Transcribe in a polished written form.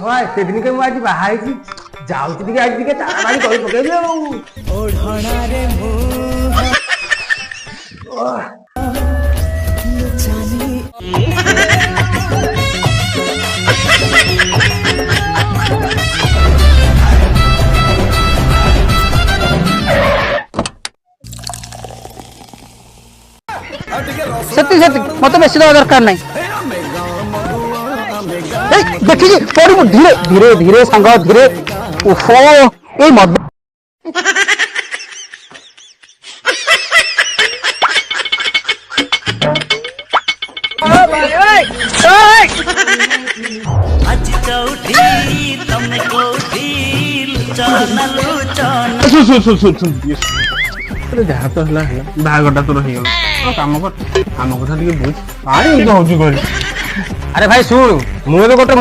ହଁ ଏତେ ଦିନ ମୁଁ ଆଜି ବାହା ହେଇଛି ଯାଉଛି ଟିକେ ଆଜି ଟିକେ ଚାରା ବାଡ଼ି କରି ପକେଇବି ଆଉ ଓଢ଼ଣାରେ सती सती मत बेसी दवा दरकार नहीं देखिए पड़ू धीरे धीरे धीरे सांग धीरे ओहो ए मद ଯାହା ତ ହେଲା ହେଲା ବାହାଘରଟା ତୋର ହେଇଗଲା କାମ କର ଆମ କଥା ଟିକେ ବୁଝ କାଇଁ ହଉଛି କହିଲି ଆରେ ଭାଇ ଶୁଣୁ ମୁଁ ଏବେ ଗୋଟେ